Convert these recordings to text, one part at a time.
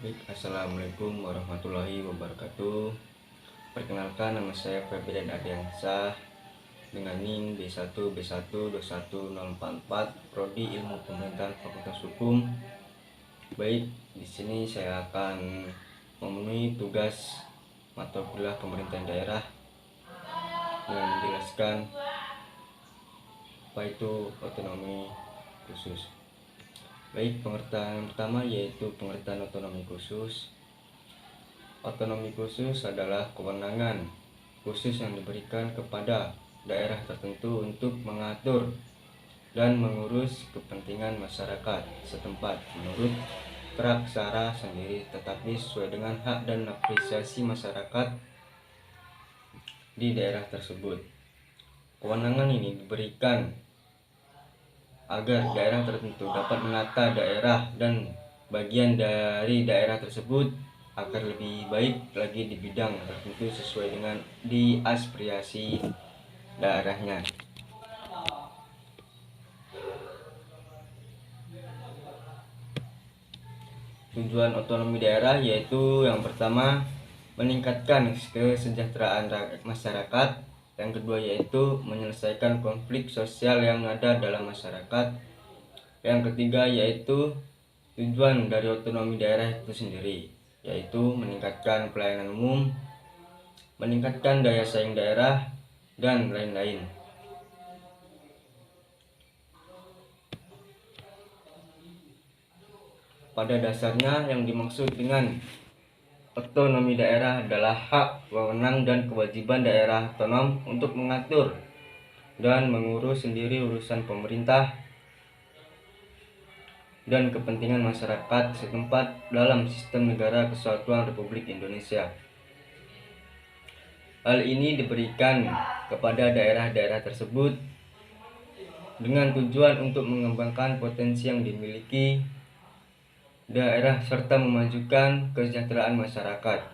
Baik, assalamualaikum warahmatullahi wabarakatuh. Perkenalkan, nama saya Febrian Ardiansyah dengan NIM B1B1210444 Prodi Ilmu Pemerintahan Fakultas Hukum. Baik, di sini saya akan memenuhi tugas mata kuliah pemerintahan daerah dengan menjelaskan apa itu otonomi khusus. Baik, pengertian pertama yaitu pengertian otonomi khusus. Otonomi khusus adalah kewenangan khusus yang diberikan kepada daerah tertentu untuk mengatur dan mengurus kepentingan masyarakat setempat menurut praksara sendiri, tetapi sesuai dengan hak dan apresiasi masyarakat di daerah tersebut. Kewenangan ini diberikan agar daerah tertentu dapat menata daerah dan bagian dari daerah tersebut agar lebih baik lagi di bidang tertentu sesuai dengan di aspirasi daerahnya. Tujuan otonomi daerah yaitu yang pertama meningkatkan kesejahteraan masyarakat, yang kedua yaitu menyelesaikan konflik sosial yang ada dalam masyarakat, yang ketiga yaitu tujuan dari otonomi daerah itu sendiri yaitu meningkatkan pelayanan umum, meningkatkan daya saing daerah, dan lain-lain. Pada dasarnya yang dimaksud dengan otonomi daerah adalah hak, wewenang, dan kewajiban daerah otonom untuk mengatur dan mengurus sendiri urusan pemerintah dan kepentingan masyarakat setempat dalam sistem negara kesatuan Republik Indonesia. Hal ini diberikan kepada daerah-daerah tersebut dengan tujuan untuk mengembangkan potensi yang dimiliki daerah serta memajukan kesejahteraan masyarakat.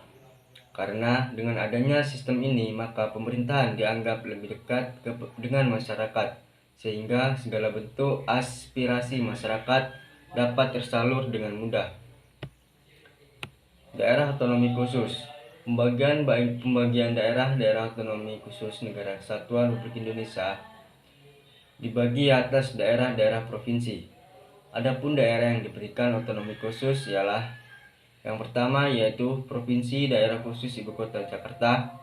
Karena dengan adanya sistem ini, maka pemerintahan dianggap lebih dekat dengan masyarakat, sehingga segala bentuk aspirasi masyarakat dapat tersalur dengan mudah. Daerah otonomi khusus. Pembagian daerah otonomi khusus Negara Kesatuan Republik Indonesia dibagi atas daerah-daerah provinsi. Adapun daerah yang diberikan otonomi khusus ialah yang pertama yaitu Provinsi Daerah Khusus Ibu Kota Jakarta,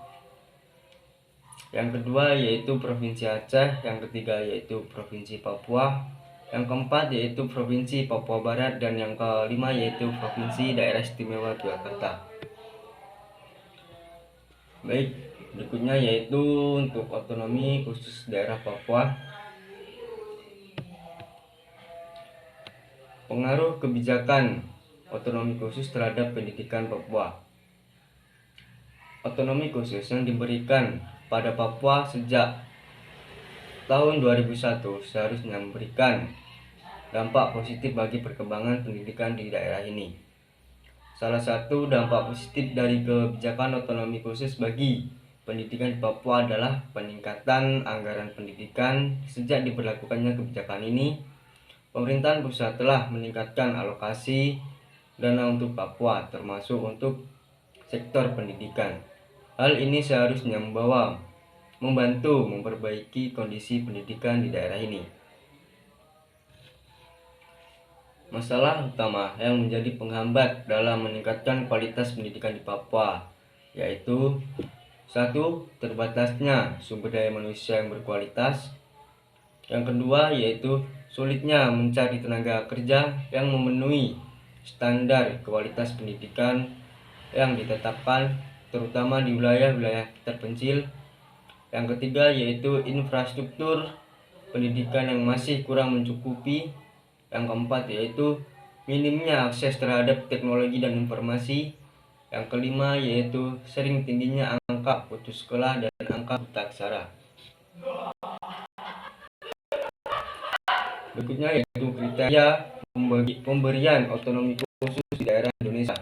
yang kedua yaitu Provinsi Aceh, yang ketiga yaitu Provinsi Papua, yang keempat yaitu Provinsi Papua Barat, dan yang kelima yaitu Provinsi Daerah Istimewa Yogyakarta. Baik, berikutnya yaitu untuk otonomi khusus daerah Papua. Pengaruh kebijakan otonomi khusus terhadap pendidikan Papua. Otonomi khusus yang diberikan pada Papua sejak tahun 2001 seharusnya memberikan dampak positif bagi perkembangan pendidikan di daerah ini. Salah satu dampak positif dari kebijakan otonomi khusus bagi pendidikan di Papua adalah peningkatan anggaran pendidikan. Sejak diberlakukannya kebijakan ini, pemerintahan pusat telah meningkatkan alokasi dana untuk Papua, termasuk untuk sektor pendidikan. Hal ini seharusnya membantu memperbaiki kondisi pendidikan di daerah ini. Masalah utama yang menjadi penghambat dalam meningkatkan kualitas pendidikan di Papua yaitu 1. Terbatasnya sumber daya manusia yang berkualitas. Yang kedua yaitu sulitnya mencari tenaga kerja yang memenuhi standar kualitas pendidikan yang ditetapkan, terutama di wilayah-wilayah terpencil. Yang ketiga yaitu infrastruktur pendidikan yang masih kurang mencukupi. Yang keempat yaitu minimnya akses terhadap teknologi dan informasi. Yang kelima yaitu sering tingginya angka putus sekolah dan angka buta aksara. Berikutnya yaitu kriteria pemberian otonomi khusus di daerah Indonesia.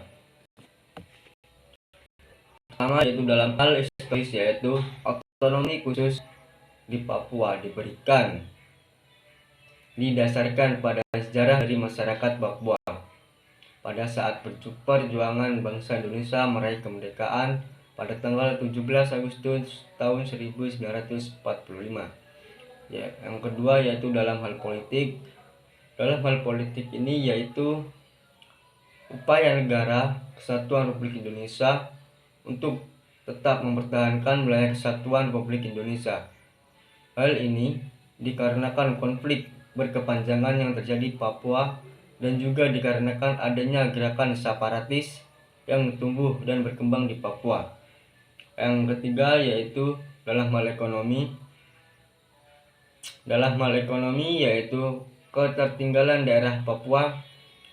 Pertama yaitu dalam hal historis, yaitu otonomi khusus di Papua didasarkan pada sejarah dari masyarakat Papua. pada saat perjuangan bangsa Indonesia meraih kemerdekaan pada tanggal 17 Agustus tahun 1945. Ya, yang kedua yaitu dalam hal politik. Dalam hal politik ini yaitu upaya negara Kesatuan Republik Indonesia untuk tetap mempertahankan wilayah kesatuan Republik Indonesia. Hal ini dikarenakan konflik berkepanjangan yang terjadi di Papua dan juga dikarenakan adanya gerakan separatis yang tumbuh dan berkembang di Papua. Yang ketiga yaitu dalam hal ekonomi. Dalam hal ekonomi yaitu ketertinggalan daerah Papua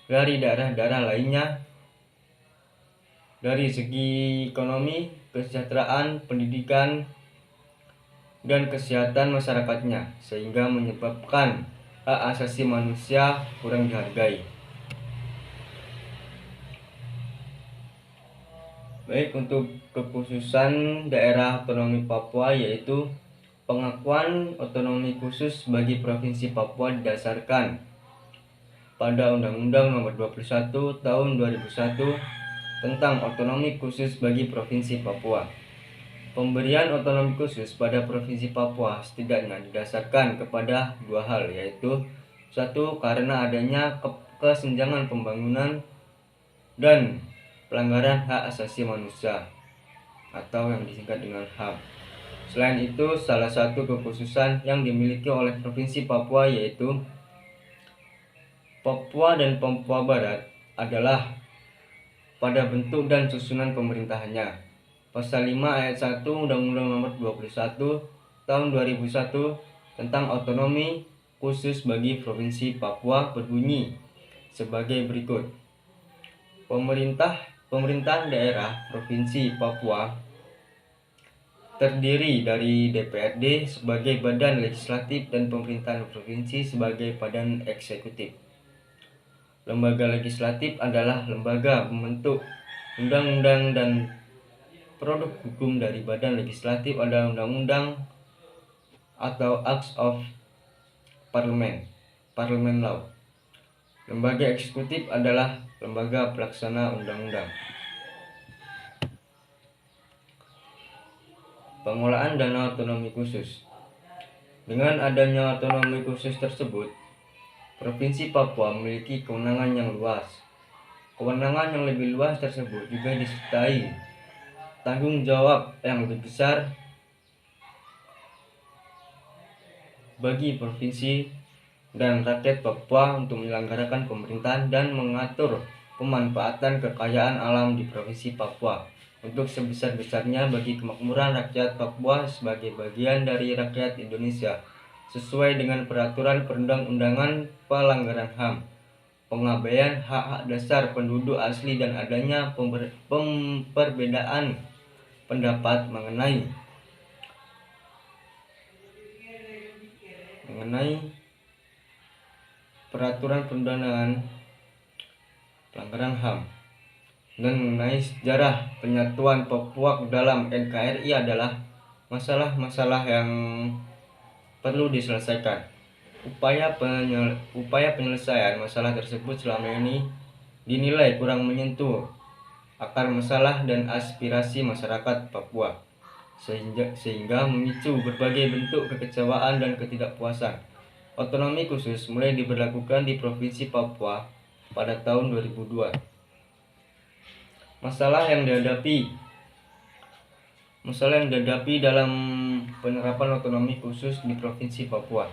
dari daerah-daerah lainnya dari segi ekonomi, kesejahteraan, pendidikan, dan kesehatan masyarakatnya, sehingga menyebabkan hak asasi manusia kurang dihargai. Baik, untuk kekhususan daerah otonomi Papua yaitu pengakuan otonomi khusus bagi Provinsi Papua didasarkan pada Undang-Undang Nomor 21 Tahun 2001 tentang otonomi khusus bagi Provinsi Papua. Pemberian otonomi khusus pada Provinsi Papua setidaknya didasarkan kepada dua hal, yaitu satu, karena adanya kesenjangan pembangunan dan pelanggaran hak asasi manusia atau yang disingkat dengan HAM. Selain itu, salah satu kekhususan yang dimiliki oleh Provinsi Papua yaitu Papua dan Papua Barat adalah pada bentuk dan susunan pemerintahannya. Pasal 5 ayat 1 Undang-Undang Nomor 21 Tahun 2001 tentang otonomi khusus bagi Provinsi Papua berbunyi sebagai berikut. Pemerintahan daerah Provinsi Papua terdiri dari DPRD sebagai badan legislatif dan pemerintahan provinsi sebagai badan eksekutif. Lembaga legislatif adalah lembaga pembentuk undang-undang dan produk hukum dari badan legislatif adalah undang-undang atau Acts of Parliament, Parliament Law. Lembaga eksekutif adalah lembaga pelaksana undang-undang. Pengelolaan dana otonomi khusus. Dengan adanya otonomi khusus tersebut, Provinsi Papua memiliki kewenangan yang luas. Kewenangan yang lebih luas tersebut juga disertai tanggung jawab yang lebih besar bagi provinsi dan rakyat Papua untuk menyelenggarakan pemerintahan dan mengatur pemanfaatan kekayaan alam di Provinsi Papua untuk sebesar-besarnya bagi kemakmuran rakyat Papua sebagai bagian dari rakyat Indonesia sesuai dengan peraturan perundang-undangan, pelanggaran HAM, pengabaian hak-hak dasar penduduk asli dan adanya perbedaan pendapat mengenai peraturan perundangan, pelanggaran HAM, dan mengenai sejarah penyatuan Papua dalam NKRI adalah masalah-masalah yang perlu diselesaikan. Upaya penyelesaian masalah tersebut selama ini dinilai kurang menyentuh akar masalah dan aspirasi masyarakat Papua, sehingga memicu berbagai bentuk kekecewaan dan ketidakpuasan. Otonomi khusus mulai diberlakukan di Provinsi Papua pada tahun 2002. Masalah yang dihadapi dalam penerapan otonomi khusus di Provinsi Papua.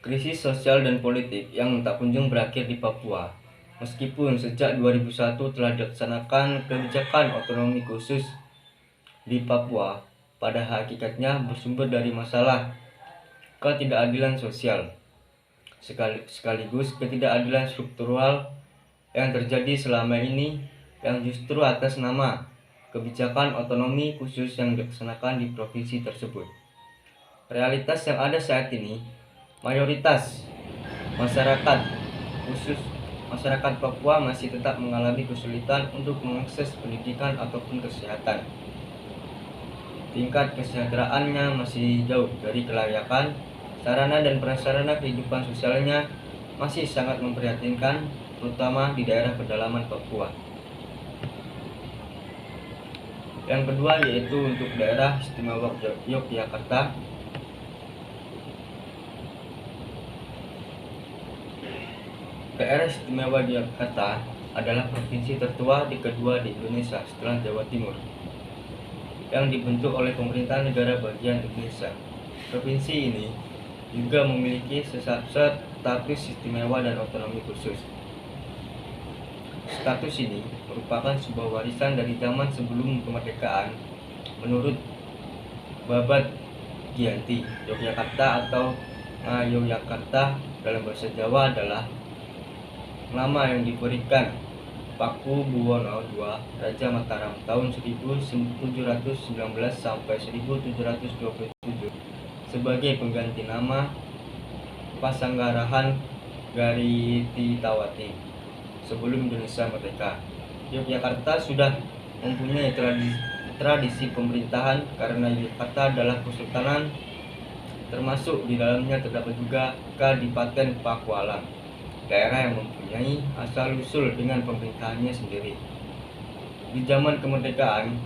Krisis sosial dan politik yang tak kunjung berakhir di Papua. Meskipun sejak 2001 telah dilaksanakan kebijakan otonomi khusus di Papua, pada hakikatnya bersumber dari masalah ketidakadilan sosial sekaligus ketidakadilan struktural yang terjadi selama ini, yang justru atas nama kebijakan otonomi khusus yang dilaksanakan di provinsi tersebut. Realitas yang ada saat ini, mayoritas masyarakat Papua masih tetap mengalami kesulitan untuk mengakses pendidikan ataupun kesehatan. Tingkat kesejahteraannya masih jauh dari kelayakan, sarana dan prasarana kehidupan sosialnya masih sangat memprihatinkan, terutama di daerah pedalaman Papua. Yang kedua yaitu untuk daerah istimewa Yogyakarta. Daerah istimewa Yogyakarta adalah provinsi tertua kedua di Indonesia setelah Jawa Timur, yang dibentuk oleh pemerintah negara bagian Indonesia. Provinsi ini juga memiliki status istimewa dan otonomi khusus. Status ini merupakan sebuah warisan dari zaman sebelum kemerdekaan. Menurut Babad Giyanti, Yogyakarta atau Ngayogyakarta dalam bahasa Jawa adalah nama yang diberikan Pakubuwono II, Raja Mataram tahun 1719 sampai 1727 sebagai pengganti nama Pasanggarahan Garititawati sebelum Indonesia merdeka. Yogyakarta sudah mempunyai tradisi pemerintahan karena Yogyakarta adalah kesultanan, termasuk di dalamnya terdapat juga Kadipaten Pakualam, daerah yang mempunyai asal-usul dengan pemerintahannya sendiri. Di zaman kemerdekaan,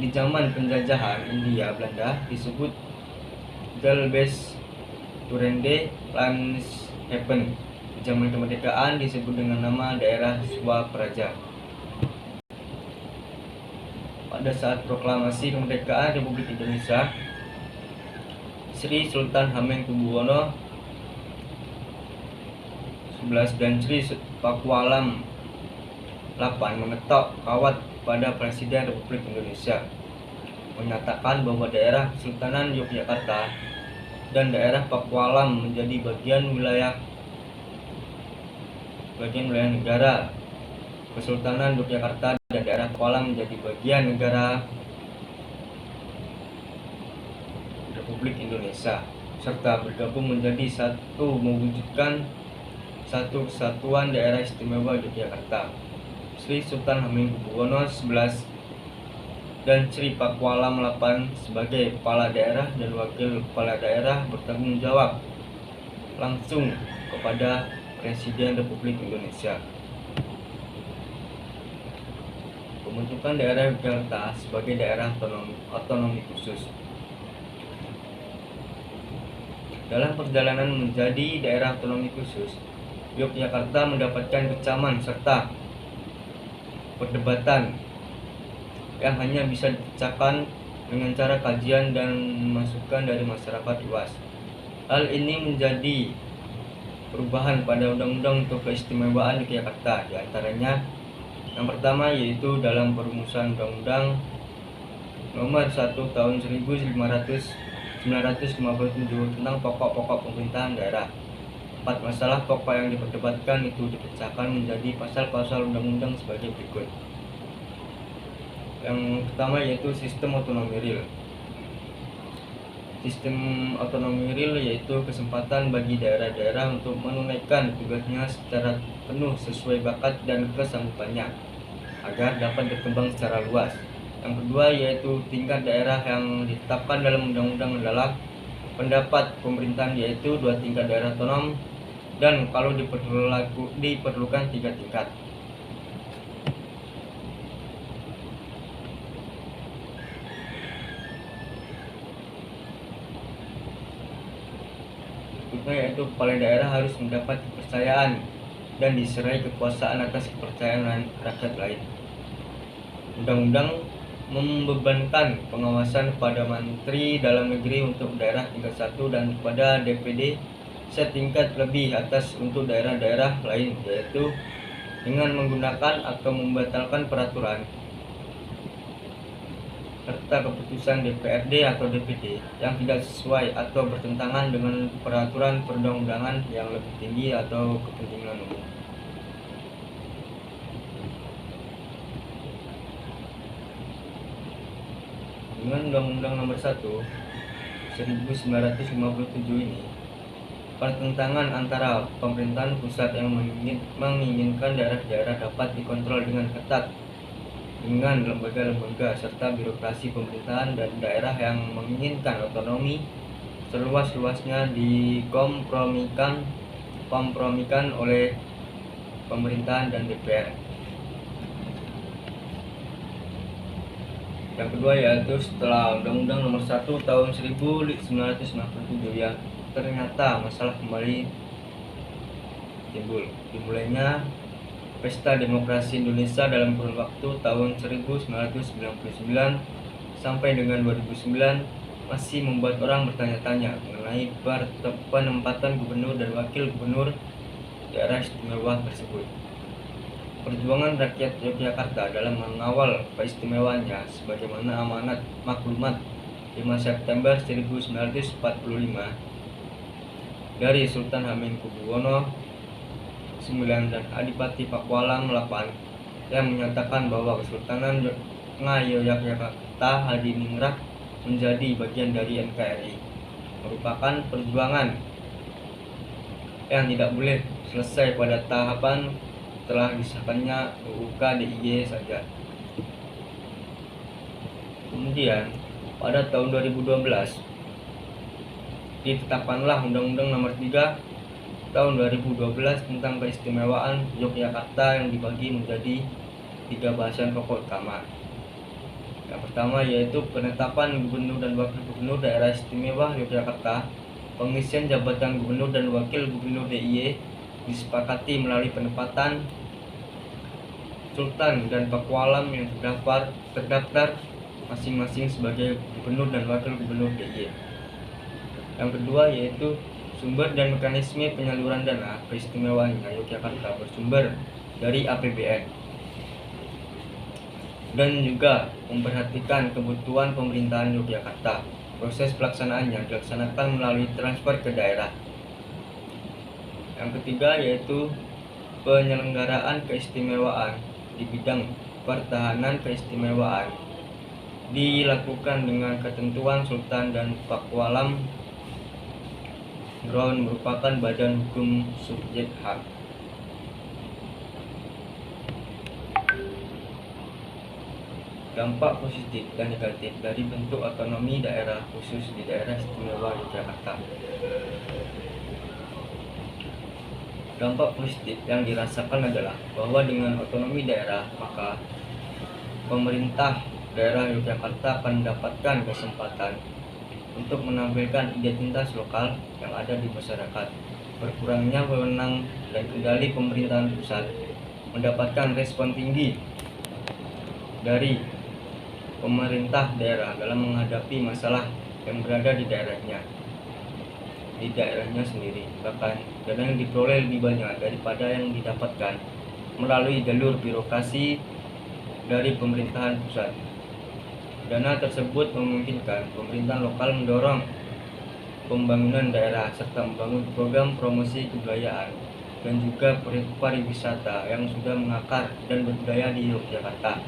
di zaman penjajahan Hindia Belanda disebut Delbes Turende Landshapen. Di zaman kemerdekaan disebut dengan nama daerah Swapraja. Pada saat proklamasi kemerdekaan Republik Indonesia, Sri Sultan Hamengkubuwono XI dan Sri Pakualam VIII mengetok kawat pada Presiden Republik Indonesia, menyatakan bahwa daerah Kesultanan Yogyakarta dan daerah Pakualam menjadi bagian wilayah negara. Kesultanan Yogyakarta dan daerah Pakualam menjadi bagian negara Republik Indonesia, serta bergabung menjadi satu, mewujudkan satu kesatuan daerah istimewa Yogyakarta. Sri Sultan Hamengkubuwono XI dan Sri Pakualam VIII sebagai kepala daerah dan wakil kepala daerah bertanggung jawab langsung kepada Presiden Republik Indonesia. Pembentukan daerah Yogyakarta sebagai daerah otonomi khusus. Dalam perjalanan menjadi daerah otonomi khusus, Yogyakarta mendapatkan kecaman serta perdebatan yang hanya bisa dipecahkan dengan cara kajian dan masukan dari masyarakat luas. Hal ini menjadi perubahan pada undang-undang untuk keistimewaan Yogyakarta, di antaranya yang pertama yaitu dalam perumusan Undang-Undang Nomor 1 Tahun 1957 tentang pokok-pokok pemerintahan daerah. 4 masalah pokok yang diperdebatkan itu dipecahkan menjadi pasal-pasal undang-undang sebagai berikut. Yang pertama yaitu sistem otonomi real. Sistem otonomi real yaitu kesempatan bagi daerah-daerah untuk menunaikan tugasnya secara penuh sesuai bakat dan kesanggupannya agar dapat berkembang secara luas. Yang kedua yaitu tingkat daerah yang ditetapkan dalam undang-undang adalah pendapat pemerintahan, yaitu 2 tingkat daerah otonom dan kalau diperlukan 3 tingkat. Yaitu kepala daerah harus mendapat kepercayaan dan diserai kekuasaan atas kepercayaan rakyat lain. Undang-undang membebankan pengawasan kepada Menteri Dalam Negeri untuk daerah tingkat 1 dan kepada DPD setingkat lebih atas untuk daerah-daerah lain, yaitu dengan menggunakan atau membatalkan peraturan serta keputusan DPRD atau DPD yang tidak sesuai atau bertentangan dengan peraturan perundang-undangan yang lebih tinggi atau kepentingan umum. Dengan Undang-Undang Nomor 1 1957 ini, pertentangan antara pemerintahan pusat yang menginginkan daerah-daerah dapat dikontrol dengan ketat dengan lembaga-lembaga serta birokrasi pemerintahan dan daerah yang menginginkan otonomi seluas-luasnya dikompromikan dikompromikan oleh pemerintahan dan DPR. Yang kedua yaitu setelah Undang-Undang Nomor 1 Tahun 1997 yang ternyata masalah kembali timbul. Dimulainya Pesta Demokrasi Indonesia dalam kurun waktu tahun 1999 sampai dengan 2009 masih membuat orang bertanya-tanya mengenai penempatan gubernur dan wakil gubernur daerah istimewa tersebut. Perjuangan rakyat Yogyakarta dalam mengawal keistimewaannya sebagaimana amanat maklumat 5 September 1945 dari Sultan Hamengkubuwono IX dan Adipati Pakualam VIII yang menyatakan bahwa Kesultanan Yogyakarta Hadiningrat menjadi bagian dari NKRI merupakan perjuangan yang tidak boleh selesai pada tahapan telah disahkannya UU KDIY saja. Kemudian pada tahun 2012 ditetapkanlah Undang-Undang Nomor 3 Tahun 2012 tentang keistimewaan Yogyakarta yang dibagi menjadi 3 bahasan pokok utama. Yang pertama yaitu penetapan gubernur dan wakil gubernur daerah istimewa Yogyakarta. Pengisian jabatan gubernur dan wakil gubernur DIY disepakati melalui penempatan Sultan dan Pakualam yang terdaftar masing-masing sebagai gubernur dan wakil gubernur DIY. Yang kedua yaitu sumber dan mekanisme penyaluran dana keistimewaannya Yogyakarta bersumber dari APBN dan juga memperhatikan kebutuhan pemerintahan Yogyakarta. Proses pelaksanaannya dilaksanakan melalui transfer ke daerah. Yang ketiga yaitu penyelenggaraan keistimewaan di bidang pertahanan keistimewaan dilakukan dengan ketentuan Sultan dan Pakualam Ground merupakan badan hukum subjek hak. Dampak positif dan negatif dari bentuk otonomi daerah khusus di daerah istimewa Yogyakarta. Dampak positif yang dirasakan adalah bahwa dengan otonomi daerah maka pemerintah daerah Yogyakarta akan mendapatkan kesempatan untuk menampilkan identitas lokal yang ada di masyarakat. Berkurangnya wewenang dan kendali pemerintahan pusat mendapatkan respon tinggi dari pemerintah daerah dalam menghadapi masalah yang berada di daerahnya sendiri. Bahkan dana yang diperoleh lebih banyak daripada yang didapatkan melalui jalur birokrasi dari pemerintahan pusat. Dana tersebut memungkinkan pemerintahan lokal mendorong pembangunan daerah serta membangun program promosi kebudayaan dan juga pariwisata yang sudah mengakar dan berbudaya di Yogyakarta.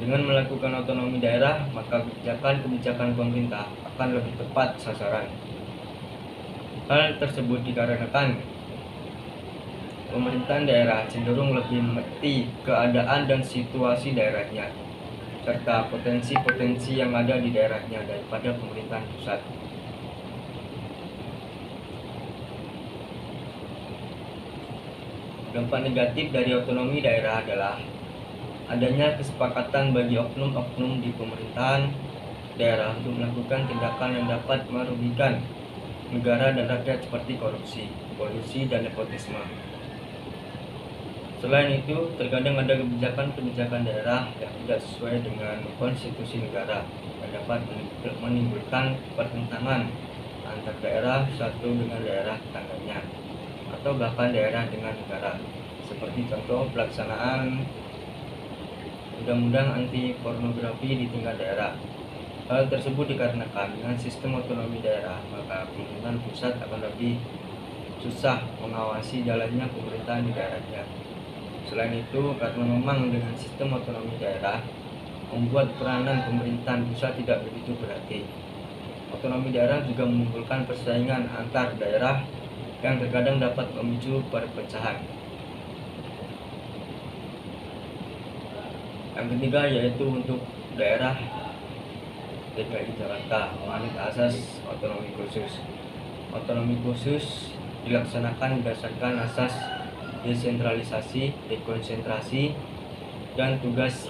Dengan melakukan otonomi daerah, maka kebijakan pemerintah akan lebih tepat sasaran. Hal tersebut dikarenakan pemerintahan daerah cenderung lebih mengerti keadaan dan situasi daerahnya, serta potensi-potensi yang ada di daerahnya daripada pemerintahan pusat. Dampak negatif dari otonomi daerah adalah adanya kesepakatan bagi oknum-oknum di pemerintahan daerah untuk melakukan tindakan yang dapat merugikan negara dan rakyat seperti korupsi, kolusi, dan nepotisme. Selain itu, terkadang ada kebijakan-kebijakan daerah yang tidak sesuai dengan konstitusi negara yang dapat menimbulkan pertentangan antar daerah satu dengan daerah tetangganya atau bahkan daerah dengan negara. Seperti contoh pelaksanaan undang-undang anti pornografi di tingkat daerah. Hal tersebut dikarenakan dengan sistem otonomi daerah, maka pemerintahan pusat akan lebih susah mengawasi jalannya pemerintahan di daerahnya. Selain itu, karena memang dengan sistem otonomi daerah membuat peranan pemerintahan pusat tidak begitu berarti. Otonomi daerah juga menimbulkan persaingan antar daerah yang terkadang dapat memicu perpecahan. Yang ketiga yaitu untuk daerah DKI Jakarta menganut asas otonomi khusus. Otonomi khusus dilaksanakan berdasarkan asas desentralisasi, dekonsentrasi, dan tugas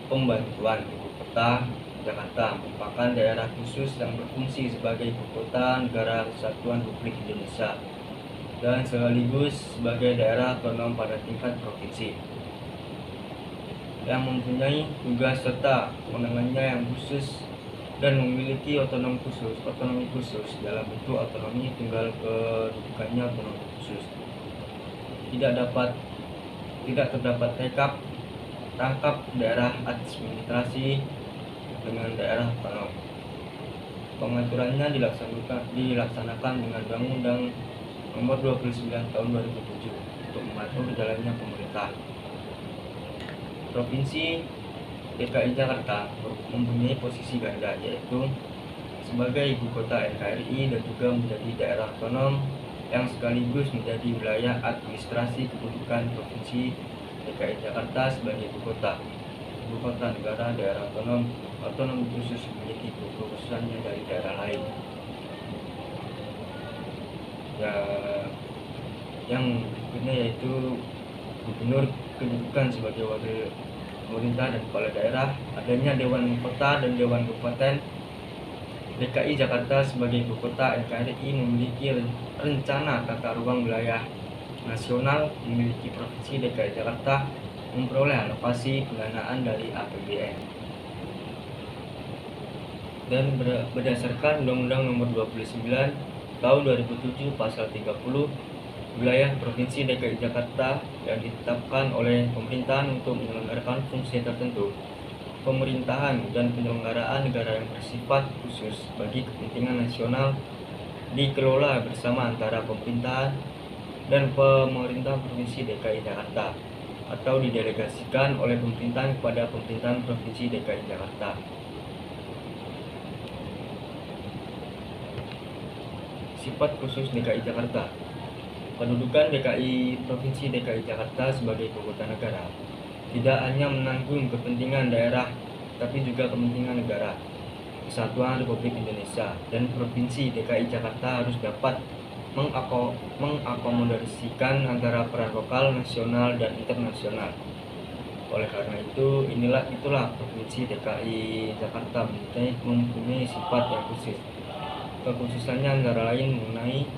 pembantuan. Ibu kota Jakarta merupakan daerah khusus yang berfungsi sebagai ibu kota negara kesatuan Republik Indonesia dan sekaligus sebagai daerah otonom pada tingkat provinsi yang mempunyai tugas serta kewenangannya yang khusus dan memiliki otonomi khusus dalam bentuk otonomi tunggal kedudukannya otonomi khusus. Tidak terdapat rangkap daerah administrasi dengan daerah otonom. Pengaturannya dilaksanakan dengan Undang-Undang Nomor 29 Tahun 2007 untuk mengatur jalannya pemerintah. Provinsi DKI Jakarta mempunyai posisi ganda, yaitu sebagai ibu kota NKRI dan juga menjadi daerah otonom yang sekaligus menjadi wilayah administrasi kedudukan Provinsi DKI Jakarta sebagai ibu kota negara daerah otonom khusus memiliki kekhususannya dari daerah lain. Ya, yang berikutnya yaitu gubernur kedudukan sebagai wakil pemerintah dan kepala daerah. Adanya Dewan Kota dan Dewan Kabupaten DKI Jakarta sebagai ibu kota NKRI memiliki rencana tata ruang wilayah nasional, memiliki Provinsi DKI Jakarta memperoleh alokasi pendanaan dari APBN. Dan berdasarkan Undang-Undang Nomor 29 Tahun 2007 Pasal 30, wilayah Provinsi DKI Jakarta yang ditetapkan oleh pemerintahan untuk menyelenggarakan fungsi tertentu, pemerintahan dan penyelenggaraan negara yang bersifat khusus bagi kepentingan nasional dikelola bersama antara pemerintahan dan pemerintah Provinsi DKI Jakarta atau didelegasikan oleh pemerintahan kepada pemerintahan Provinsi DKI Jakarta. Sifat khusus DKI Jakarta. Kedudukan Provinsi DKI Jakarta sebagai ibu kota negara tidak hanya menanggung kepentingan daerah, tapi juga kepentingan negara kesatuan Republik Indonesia, dan Provinsi DKI Jakarta harus dapat mengakomodasikan antara peran lokal, nasional, dan internasional. Oleh karena itu, itulah Provinsi DKI Jakarta mempunyai sifat yang khusus. Kekhususannya antara lain mengenai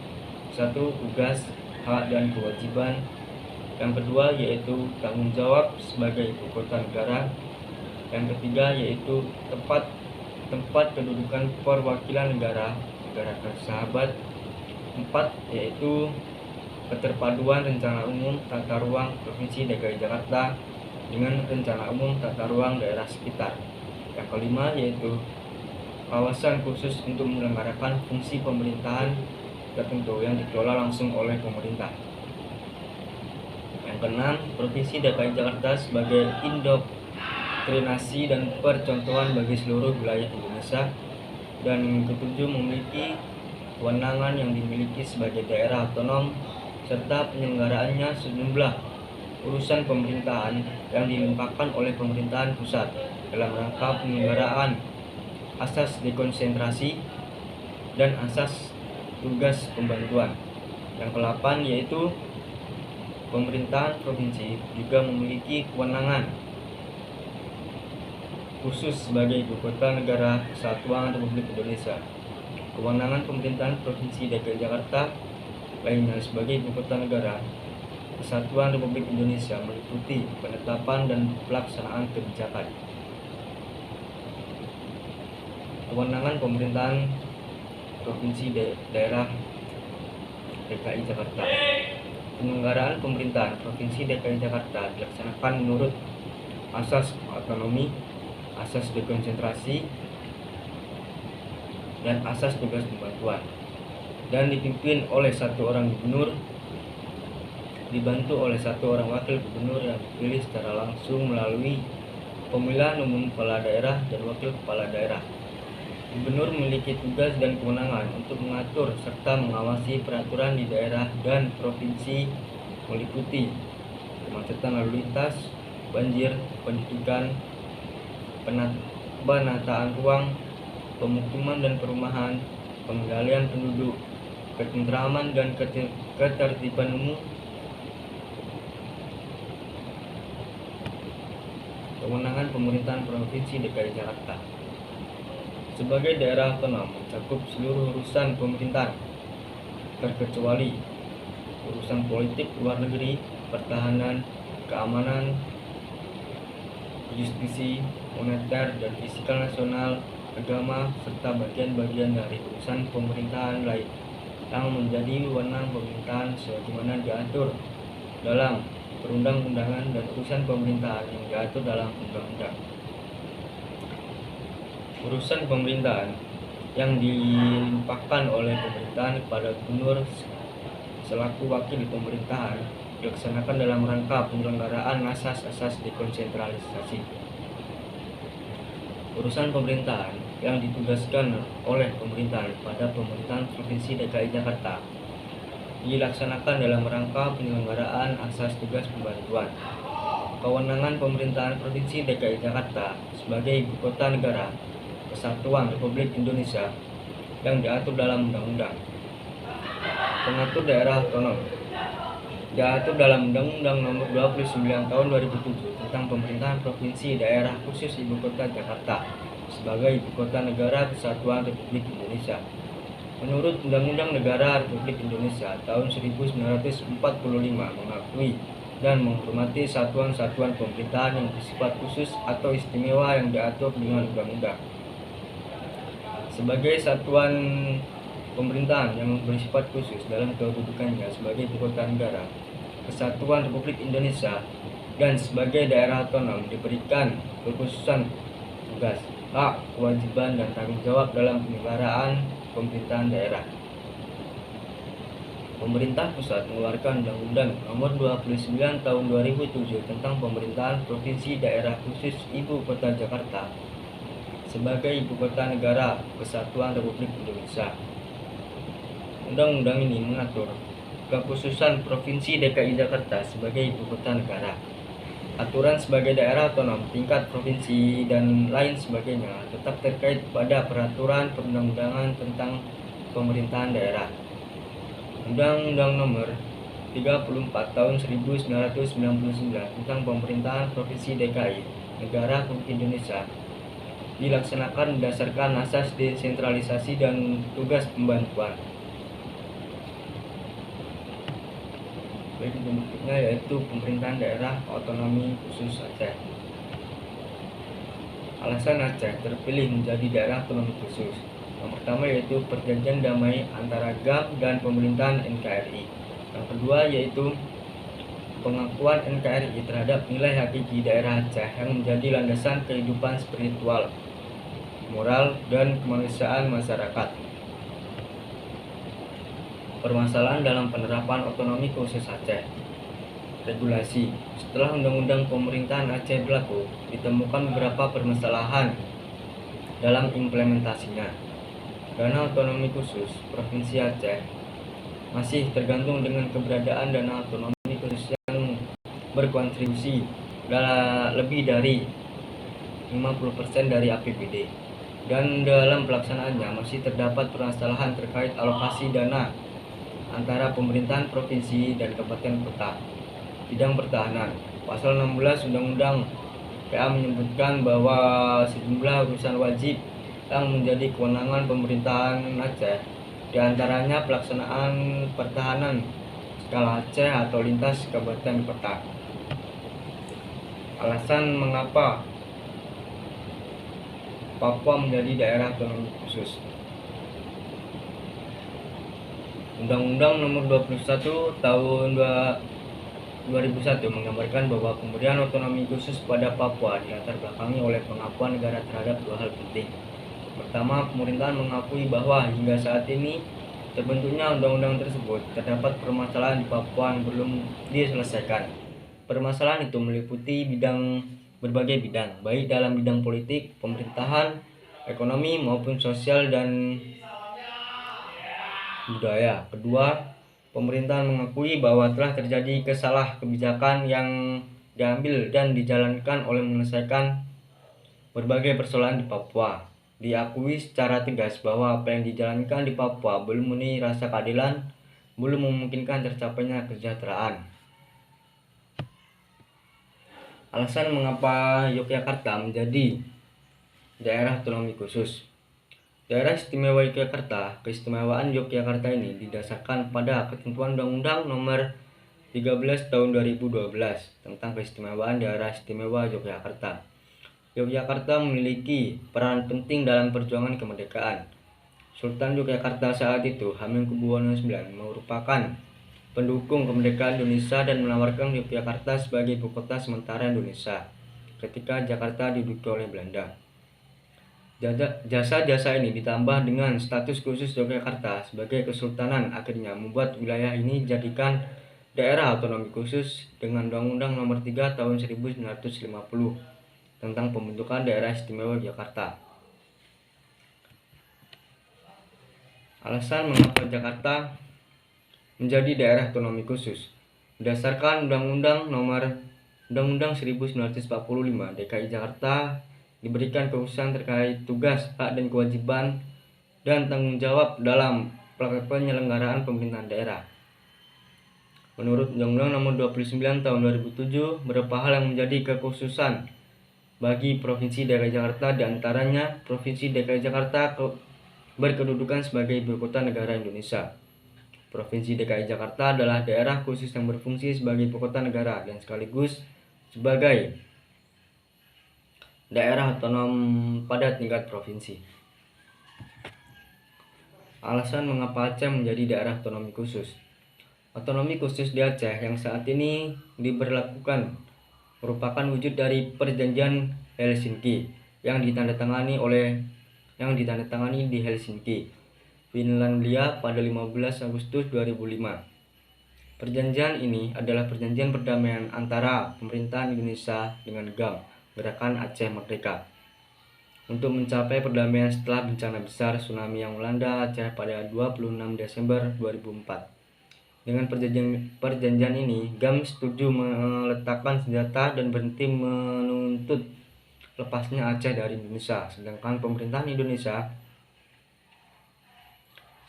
satu, tugas, hak, dan kewajiban. Yang kedua yaitu tanggung jawab sebagai ibu kota negara. Yang ketiga yaitu tempat kedudukan perwakilan negara sahabat. 4 yaitu keterpaduan rencana umum tata ruang Provinsi DKI Jakarta dengan rencana umum tata ruang daerah sekitar. Yang kelima yaitu kawasan khusus untuk menyelenggarakan fungsi pemerintahan tertentu yang dikelola langsung oleh pemerintah. Yang keenam, Provinsi DKI Jakarta sebagai indoktrinasi dan percontohan bagi seluruh wilayah Indonesia. Dan yang ketujuh, memiliki kewenangan yang dimiliki sebagai daerah otonom serta penyelenggaraannya sejumlah urusan pemerintahan yang dilimpahkan oleh pemerintahan pusat dalam rangka penyelenggaraan asas dekonsentrasi dan asas tugas pembantuan. Yang ke-8 yaitu pemerintahan provinsi juga memiliki kewenangan khusus sebagai ibu kota negara kesatuan Republik Indonesia. Kewenangan pemerintahan Provinsi DKI Jakarta lainnya sebagai ibu kota negara kesatuan Republik Indonesia meliputi penetapan dan pelaksanaan kebijakan. Kewenangan pemerintahan Provinsi daerah DKI Jakarta. Penyelenggaraan pemerintahan Provinsi DKI Jakarta dilaksanakan menurut asas otonomi, asas dekonsentrasi, dan asas tugas pembantuan, dan dipimpin oleh satu orang gubernur dibantu oleh satu orang wakil gubernur yang dipilih secara langsung melalui pemilihan umum kepala daerah dan wakil kepala daerah. Gubernur memiliki tugas dan kewenangan untuk mengatur serta mengawasi peraturan di daerah dan provinsi meliputi kemacetan lalu lintas, banjir, pendidikan, penataan ruang, pemukiman dan perumahan, pengendalian penduduk, ketentraman dan ketertiban umum, kewenangan pemerintahan Provinsi DKI Jakarta. Sebagai daerah otonom mencakup seluruh urusan pemerintahan, terkecuali urusan politik luar negeri, pertahanan, keamanan, justisi, moneter dan fiskal nasional, agama, serta bagian-bagian dari urusan pemerintahan lain yang menjadi wewenang pemerintahan sebagaimana diatur dalam perundang-undangan dan urusan pemerintahan yang diatur dalam undang-undang. Urusan pemerintahan yang dilimpahkan oleh pemerintahan kepada gubernur selaku wakil pemerintahan dilaksanakan dalam rangka penyelenggaraan asas-asas dekonsentralisasi. Urusan pemerintahan yang ditugaskan oleh pemerintahan pada pemerintahan Provinsi DKI Jakarta dilaksanakan dalam rangka penyelenggaraan asas tugas pembantuan. Kewenangan pemerintahan Provinsi DKI Jakarta sebagai ibu kota negara Kesatuan Republik Indonesia yang diatur dalam Undang-Undang Pengatur Daerah Otonom, diatur dalam Undang-Undang Nomor 29 Tahun 2007 tentang Pemerintahan Provinsi Daerah Khusus Ibu Kota Jakarta sebagai Ibu Kota Negara Kesatuan Republik Indonesia. Menurut Undang-Undang Negara Republik Indonesia tahun 1945 mengakui dan menghormati satuan-satuan pemerintahan yang bersifat khusus atau istimewa yang diatur dengan undang-undang. Sebagai satuan pemerintahan yang bersifat khusus dalam kedudukannya sebagai ibu kota negara Kesatuan Republik Indonesia dan sebagai daerah otonom diberikan kekhususan tugas, hak, kewajiban, dan tanggung jawab dalam penyelenggaraan pemerintahan daerah. Pemerintah pusat mengeluarkan Undang-Undang Nomor 29 Tahun 2007 tentang Pemerintahan Provinsi Daerah Khusus Ibu Kota Jakarta sebagai Ibu Kota Negara Kesatuan Republik Indonesia. Undang-undang ini mengatur kekhususan Provinsi DKI Jakarta sebagai Ibu Kota Negara, aturan sebagai daerah otonom tingkat provinsi, dan lain sebagainya tetap terkait pada peraturan perundang-undangan tentang pemerintahan daerah. Undang-Undang Nomor 34 Tahun 1999 tentang Pemerintahan Provinsi DKI Negara Republik Indonesia dilaksanakan berdasarkan asas desentralisasi dan tugas pembantuan. Bentuknya yaitu Pemerintahan Daerah Otonomi Khusus Aceh. Alasan Aceh terpilih menjadi daerah otonomi khusus. Yang pertama yaitu perjanjian damai antara GAM dan pemerintahan NKRI. Yang kedua yaitu pengakuan NKRI terhadap nilai hakiki daerah Aceh yang menjadi landasan kehidupan spiritual, moral, dan kemanusiaan masyarakat. Permasalahan dalam penerapan otonomi khusus Aceh. Regulasi. Setelah Undang-Undang Pemerintahan Aceh berlaku, ditemukan beberapa permasalahan dalam implementasinya. Dana otonomi khusus Provinsi Aceh masih tergantung dengan keberadaan dana otonomi khusus yang berkontribusi lebih dari 50% dari APBD. Dan dalam pelaksanaannya masih terdapat permasalahan terkait alokasi dana antara pemerintahan provinsi dan kabupaten kota. Bidang pertahanan. Pasal 16 Undang-Undang PA menyebutkan bahwa sejumlah urusan wajib yang menjadi kewenangan pemerintahan Aceh, diantaranya pelaksanaan pertahanan skala Aceh atau lintas kabupaten kota. Alasan mengapa Papua menjadi daerah otonomi khusus. Undang-Undang Nomor 21 Tahun 2001 menggambarkan bahwa pemberian otonomi khusus pada Papua dilatar belakangi oleh pengakuan negara terhadap dua hal penting. Pertama, pemerintahan mengakui bahwa hingga saat ini terbentuknya undang-undang tersebut terdapat permasalahan di Papua yang belum diselesaikan. Permasalahan itu meliputi berbagai bidang, baik dalam bidang politik, pemerintahan, ekonomi, maupun sosial dan budaya. Kedua, pemerintahan mengakui bahwa telah terjadi kesalah kebijakan yang diambil dan dijalankan oleh menyelesaikan berbagai persoalan di Papua. diakui secara tegas bahwa apa yang dijalankan di Papua belum memenuhi rasa keadilan, belum memungkinkan tercapainya kesejahteraan. Alasan mengapa Yogyakarta menjadi daerah otonomi khusus. Daerah Istimewa Yogyakarta, keistimewaan Yogyakarta ini didasarkan pada ketentuan Undang-Undang Nomor 13 Tahun 2012 tentang keistimewaan Daerah Istimewa Yogyakarta. Yogyakarta memiliki peran penting dalam perjuangan kemerdekaan. Sultan Yogyakarta saat itu, Hamengkubuwono IX, merupakan pendukung kemerdekaan Indonesia dan menawarkan Yogyakarta sebagai ibu kota sementara Indonesia ketika Jakarta diduduki oleh Belanda. Jasa-jasa ini ditambah dengan status khusus Yogyakarta sebagai kesultanan akhirnya membuat wilayah ini dijadikan daerah otonomi khusus dengan Undang-Undang Nomor 3 Tahun 1950 tentang pembentukan Daerah Istimewa Yogyakarta. Alasan mengapa Jakarta menjadi daerah otonomi khusus. Berdasarkan Undang-Undang 1945, DKI Jakarta diberikan kekhususan terkait tugas, hak dan kewajiban dan tanggung jawab dalam penyelenggaraan pemerintahan daerah. Menurut Undang-Undang Nomor 29 Tahun 2007, beberapa hal yang menjadi kekhususan bagi Provinsi DKI Jakarta, diantaranya Provinsi DKI Jakarta berkedudukan sebagai ibu kota negara Indonesia. Provinsi DKI Jakarta adalah daerah khusus yang berfungsi sebagai ibu kota negara dan sekaligus sebagai daerah otonom pada tingkat provinsi. Alasan mengapa Aceh menjadi daerah otonomi khusus. Otonomi khusus di Aceh yang saat ini diberlakukan merupakan wujud dari Perjanjian Helsinki yang ditandatangani di Helsinki, Finlandia pada 15 Agustus 2005. Perjanjian ini adalah perjanjian perdamaian antara pemerintahan Indonesia dengan GAM, Gerakan Aceh Merdeka, untuk mencapai perdamaian setelah bencana besar tsunami yang melanda Aceh pada 26 Desember 2004. Dengan perjanjian ini, GAM setuju meletakkan senjata dan berhenti menuntut lepasnya Aceh dari Indonesia, sedangkan pemerintahan Indonesia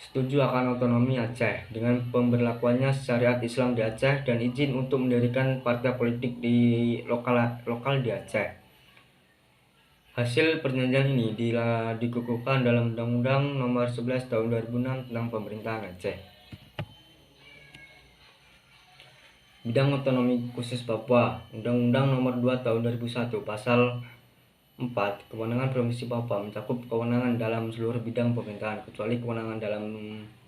setuju akan otonomi Aceh dengan pemberlakuannya syariat Islam di Aceh dan izin untuk mendirikan partai politik di lokal di Aceh. Hasil perjanjian ini dikukuhkan dalam Undang-Undang Nomor 11 Tahun 2006 tentang pemerintahan Aceh. Bidang otonomi khusus Papua. Undang-Undang Nomor 2 Tahun 2001 Pasal 4. Kewenangan Provinsi Papua mencakup kewenangan dalam seluruh bidang pemerintahan kecuali kewenangan dalam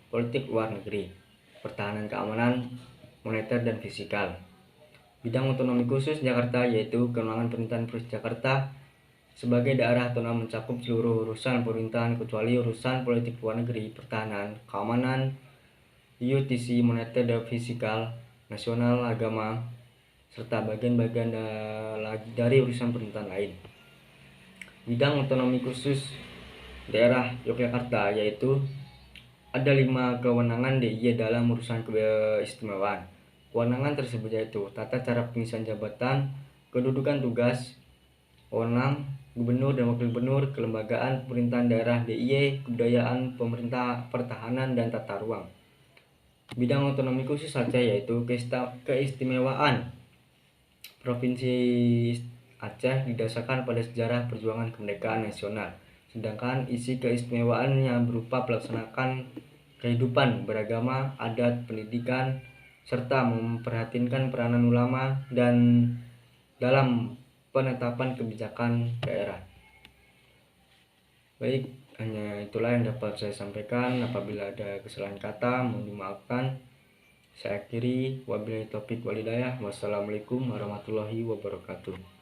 politik luar negeri, pertahanan, keamanan, moneter, dan fiskal. Bidang otonomi khusus Jakarta yaitu kewenangan pemerintahan Provinsi Jakarta sebagai daerah otonom mencakup seluruh urusan pemerintahan kecuali urusan politik luar negeri, pertahanan, keamanan, UTC, moneter, dan fiskal, nasional, agama, serta bagian-bagian dari urusan pemerintahan lain. Bidang otonomi khusus daerah Yogyakarta yaitu ada 5 kewenangan DIY dalam urusan keistimewaan. Kewenangan tersebut yaitu tata cara pengisian jabatan, kedudukan tugas, wewenang gubernur dan wakil gubernur, kelembagaan pemerintahan daerah DIY, kebudayaan, pemerintah, pertahanan, dan tata ruang. Bidang otonomi khusus Aceh yaitu keistimewaan Provinsi Aceh didasarkan pada sejarah perjuangan kemerdekaan nasional, sedangkan isi keistimewaannya berupa pelaksanakan kehidupan beragama, adat, pendidikan, serta memperhatikan peranan ulama dan dalam penetapan kebijakan daerah. Baik, hanya itulah yang dapat saya sampaikan. Apabila ada kesalahan kata, mohon dimaafkan. Saya akhiri, wabillahi taufiq walhidayah. Wassalamualaikum warahmatullahi wabarakatuh.